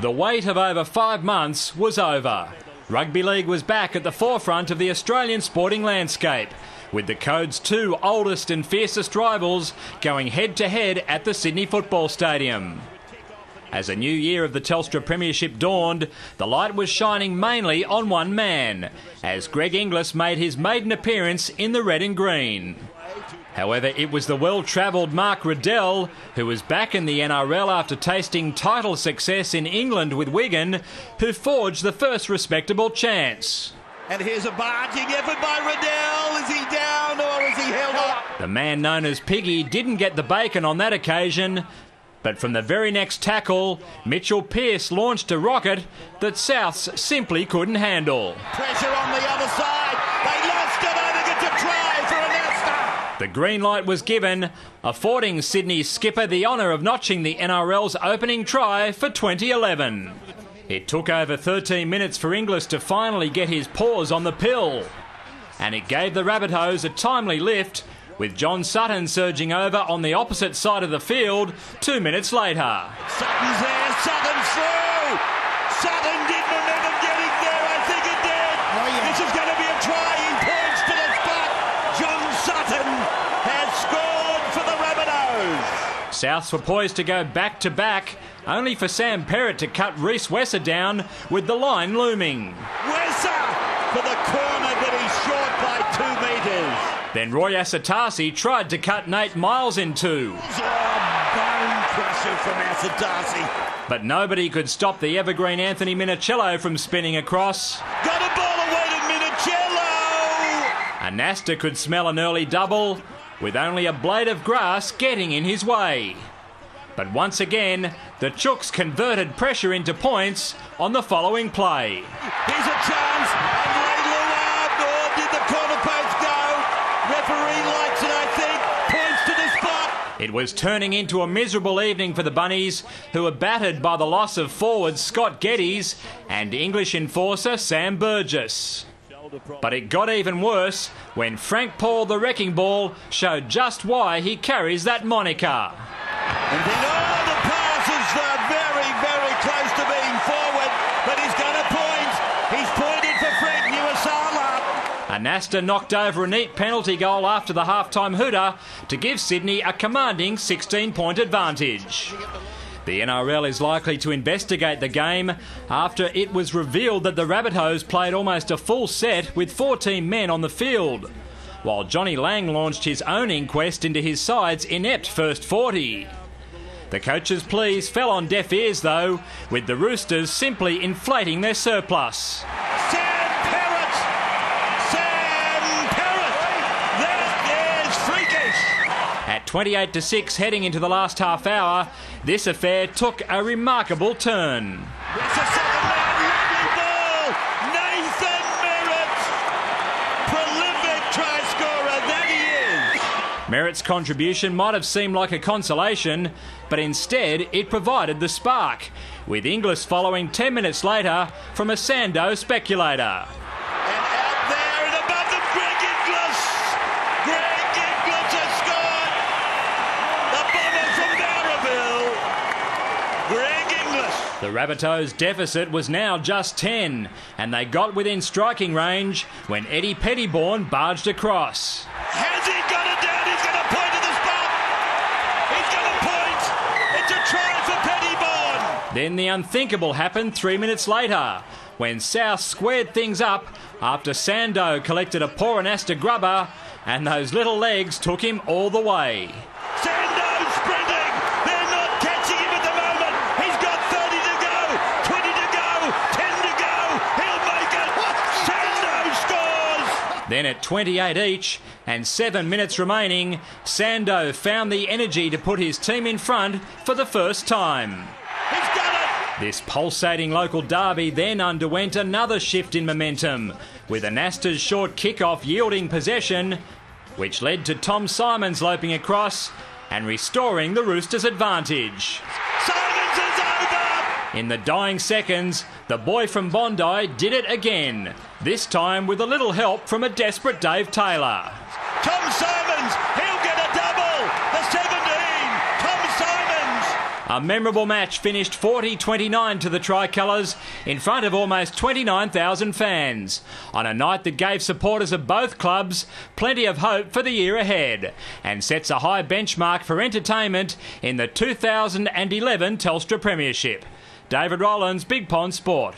The wait of over 5 months was over. Rugby league was back at the forefront of the Australian sporting landscape, with the Code's two oldest and fiercest rivals going head-to-head at the Sydney Football Stadium. As a new year of the Telstra Premiership dawned, the light was shining mainly on one man, as Greg Inglis made his maiden appearance in the red and green. However, it was the well-travelled Mark Riddell, who was back in the NRL after tasting title success in England with Wigan, who forged the first respectable chance. And here's a barging effort by Riddell. Is he down or is he held up? The man known as Piggy didn't get the bacon on that occasion, but from the very next tackle, Mitchell Pearce launched a rocket that Souths simply couldn't handle. Pressure on the other side. They lost it. I think it's a try for Anasta. The green light was given, affording Sydney's skipper the honour of notching the NRL's opening try for 2011. It took over 13 minutes for Inglis to finally get his paws on the pill. And it gave the Rabbitohs a timely lift, with John Sutton surging over on the opposite side of the field 2 minutes later. Sutton's there, Sutton's through! Sutton did momentum getting there, I think it did! Oh, yeah. This is going to be a try, he points to the spot! John Sutton has scored for the Rabbitohs! Souths were poised to go back-to-back, only for Sam Perrott to cut Reece Wesser down with the line looming. Wesser for the corner, but he's short by 2 metres. Then Roy Asatasi tried to cut Nate Miles in two. Bone crusher from Asatasi. But nobody could stop the evergreen Anthony Minicello from spinning across. Got a ball away to Minicello! Anasta could smell an early double, with only a blade of grass getting in his way. But once again, the Chooks converted pressure into points on the following play. Here's a chance, and Leilua, or did the corner post go? Referee likes it, I think. Points to the spot. It was turning into a miserable evening for the Bunnies, who were battered by the loss of forward Scott Geddes and English enforcer Sam Burgess. But it got even worse when Frank Paul the Wrecking Ball showed just why he carries that moniker. And then all the passes are very, very close to being forward, but he's going to point. He's pointed for Frank Nuisala. Anasta knocked over a neat penalty goal after the halftime hooter to give Sydney a commanding 16-point advantage. The NRL is likely to investigate the game after it was revealed that the Rabbitohs played almost a full set with 14 men on the field, while Johnny Lang launched his own inquest into his side's inept first 40. The coach's pleas fell on deaf ears, though, with the Roosters simply inflating their surplus. Sam Perrott! That is freakish! At 28-6 heading into the last half hour, this affair took a remarkable turn. It's a second man, lovely ball! Nathan Merritt! Prolific try scorer, that he is! Merritt's contribution might have seemed like a consolation, but instead it provided the spark, with Inglis following 10 minutes later from a Sando speculator. And out there in abundance, Greg Inglis! Greg Inglis has scored! The bomber from Darraville! Greg Inglis! The Rabbitohs' deficit was now just 10, and they got within striking range when Eddie Pettybourne barged across. Has he got it down? He's going to point to the spot! He's going to point! It's a try for Pettybourne! Then the unthinkable happened 3 minutes later, when South squared things up after Sando collected a poor Anasta grubber, and those little legs took him all the way. Sando's sprinting! They're not catching him at the moment! He's got 30 to go! 20 to go! 10 to go! He'll make it! Sando scores! Then at 28 each and 7 minutes remaining, Sando found the energy to put his team in front for the first time. He's got it! This pulsating local derby then underwent another shift in momentum, with Anasta's short kick-off yielding possession, which led to Tom Simons loping across and restoring the Roosters' advantage. Simons is over! In the dying seconds, the boy from Bondi did it again, this time with a little help from a desperate Dave Taylor. Tom Simons, he'll get a double! The 17! Tom Simons! A memorable match finished 40-29 to the Tricolours in front of almost 29,000 fans on a night that gave supporters of both clubs plenty of hope for the year ahead and sets a high benchmark for entertainment in the 2011 Telstra Premiership. David Rollins, Big Pond Sport.